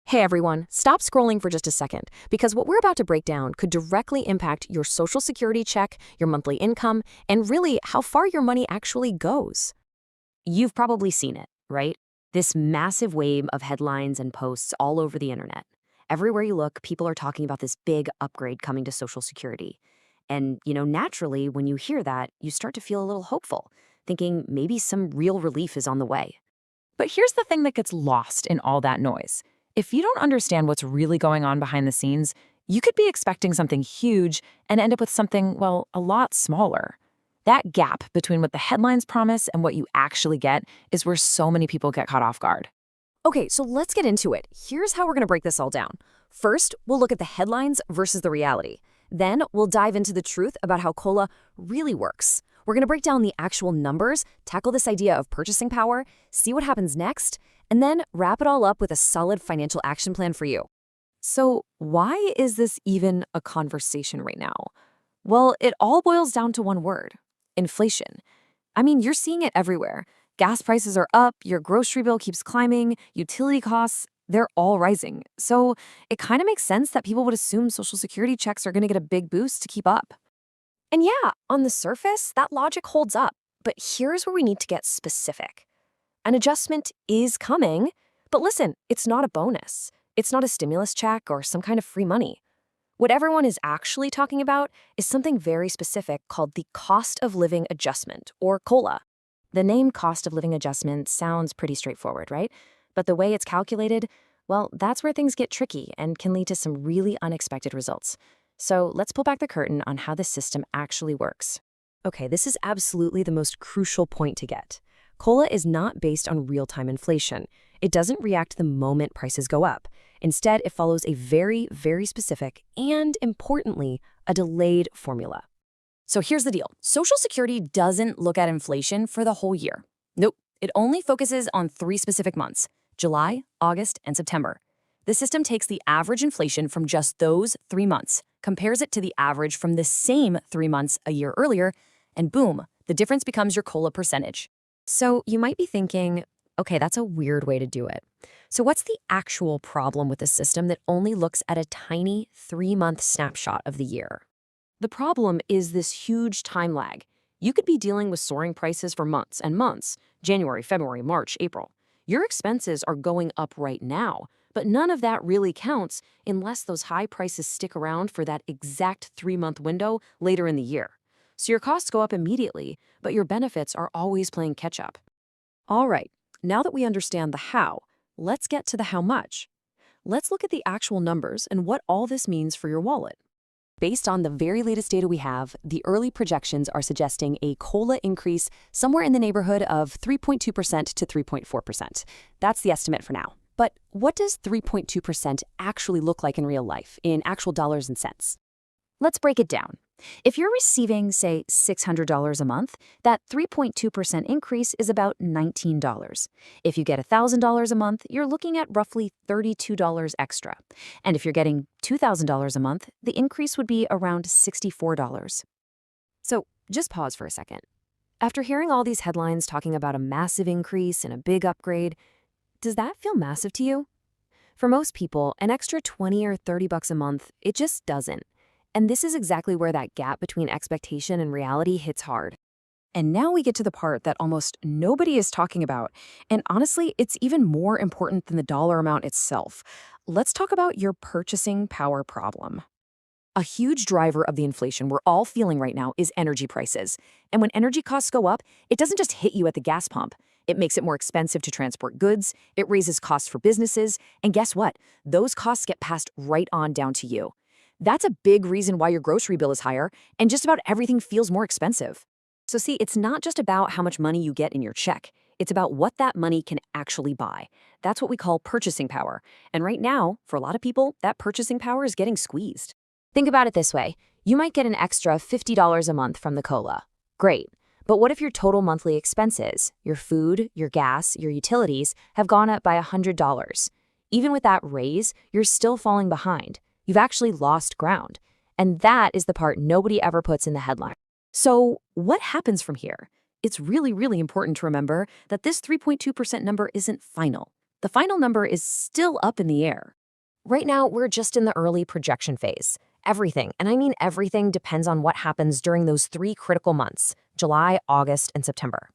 Hey everyone, stop scrolling for just a second, because what we're about to break down could directly impact your Social Security check, your monthly income, and really how far your money actually goes. You've probably seen it, right? This massive wave of headlines and posts all over the internet. Everywhere you look, people are talking about this big upgrade coming to Social Security. And, naturally, when you hear that, you start to feel a little hopeful, thinking maybe some real relief is on the way. But here's the thing that gets lost in all that noise. If you don't understand what's really going on behind the scenes, you could be expecting something huge and end up with something, well, a lot smaller. That gap between what the headlines promise and what you actually get is where so many people get caught off guard. Okay, so let's get into it. Here's how we're going to break this all down. First, we'll look at the headlines versus the reality. Then, we'll dive into the truth about how COLA really works. We're going to break down the actual numbers, tackle this idea of purchasing power, see what happens next, and then wrap it all up with a solid financial action plan for you. So why is this even a conversation right now? Well, it all boils down to one word: inflation. I mean, you're seeing it everywhere. Gas prices are up, your grocery bill keeps climbing, utility costs, they're all rising. So it kind of makes sense that people would assume Social Security checks are going to get a big boost to keep up. And yeah, on the surface, that logic holds up. But here's where we need to get specific. An adjustment is coming, but listen, it's not a bonus. It's not a stimulus check or some kind of free money. What everyone is actually talking about is something very specific called the cost of living adjustment, or COLA. The name cost of living adjustment sounds pretty straightforward, right? But the way it's calculated, well, that's where things get tricky and can lead to some really unexpected results. So let's pull back the curtain on how the system actually works. Okay, this is absolutely the most crucial point to get. COLA is not based on real-time inflation. It doesn't react the moment prices go up. Instead, it follows a very, very specific and, importantly, a delayed formula. So here's the deal. Social Security doesn't look at inflation for the whole year. Nope, it only focuses on 3 specific months: July, August, and September. The system takes the average inflation from just those 3 months, compares it to the average from the same 3 months a year earlier, and boom, the difference becomes your COLA percentage. So you might be thinking, okay, that's a weird way to do it. So what's the actual problem with a system that only looks at a tiny 3-month snapshot of the year? The problem is this huge time lag. You could be dealing with soaring prices for months and months: January, February, March, April. Your expenses are going up right now, but none of that really counts unless those high prices stick around for that exact 3-month window later in the year. So your costs go up immediately, but your benefits are always playing catch-up. All right, now that we understand the how, let's get to the how much. Let's look at the actual numbers and what all this means for your wallet. Based on the very latest data we have, the early projections are suggesting a COLA increase somewhere in the neighborhood of 3.2% to 3.4%. That's the estimate for now. But what does 3.2% actually look like in real life, in actual dollars and cents? Let's break it down. If you're receiving, say, $600 a month, that 3.2% increase is about $19. If you get $1,000 a month, you're looking at roughly $32 extra. And if you're getting $2,000 a month, the increase would be around $64. So just pause for a second. After hearing all these headlines talking about a massive increase and a big upgrade, does that feel massive to you? For most people, an extra 20 or 30 bucks a month, it just doesn't. And this is exactly where that gap between expectation and reality hits hard. And now we get to the part that almost nobody is talking about. And honestly, it's even more important than the dollar amount itself. Let's talk about your purchasing power problem. A huge driver of the inflation we're all feeling right now is energy prices. And when energy costs go up, it doesn't just hit you at the gas pump. It makes it more expensive to transport goods, it raises costs for businesses, and guess what? Those costs get passed right on down to you. That's a big reason why your grocery bill is higher, and just about everything feels more expensive. So see, it's not just about how much money you get in your check. It's about what that money can actually buy. That's what we call purchasing power. And right now, for a lot of people, that purchasing power is getting squeezed. Think about it this way. You might get an extra $50 a month from the COLA. Great. But what if your total monthly expenses, your food, your gas, your utilities, have gone up by $100? Even with that raise, you're still falling behind. You've actually lost ground. And that is the part nobody ever puts in the headline. So what happens from here? It's really, really important to remember that this 3.2% number isn't final. The final number is still up in the air. Right now, we're just in the early projection phase. Everything, and I mean everything, depends on what happens during those 3 critical months: July, August, and September.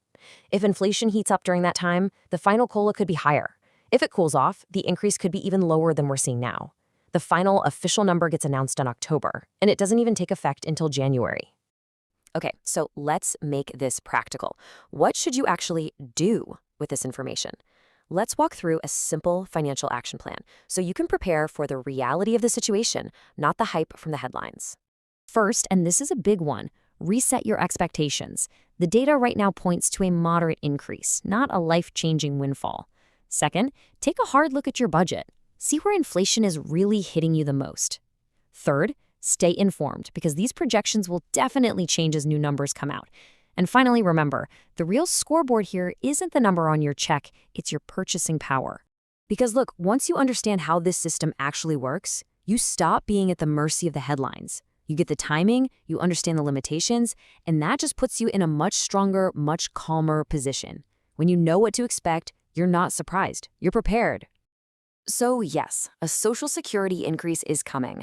If inflation heats up during that time, the final COLA could be higher. If it cools off, the increase could be even lower than we're seeing now. The final official number gets announced in October, and it doesn't even take effect until January. Okay, so let's make this practical. What should you actually do with this information? Let's walk through a simple financial action plan so you can prepare for the reality of the situation, not the hype from the headlines. First, and this is a big one, reset your expectations. The data right now points to a moderate increase, not a life-changing windfall. Second, take a hard look at your budget. See where inflation is really hitting you the most. Third, stay informed because these projections will definitely change as new numbers come out. And finally, remember, the real scoreboard here isn't the number on your check, it's your purchasing power. Because look, once you understand how this system actually works, you stop being at the mercy of the headlines. You get the timing, you understand the limitations, and that just puts you in a much stronger, much calmer position. When you know what to expect, you're not surprised. You're prepared. So yes, a Social Security increase is coming,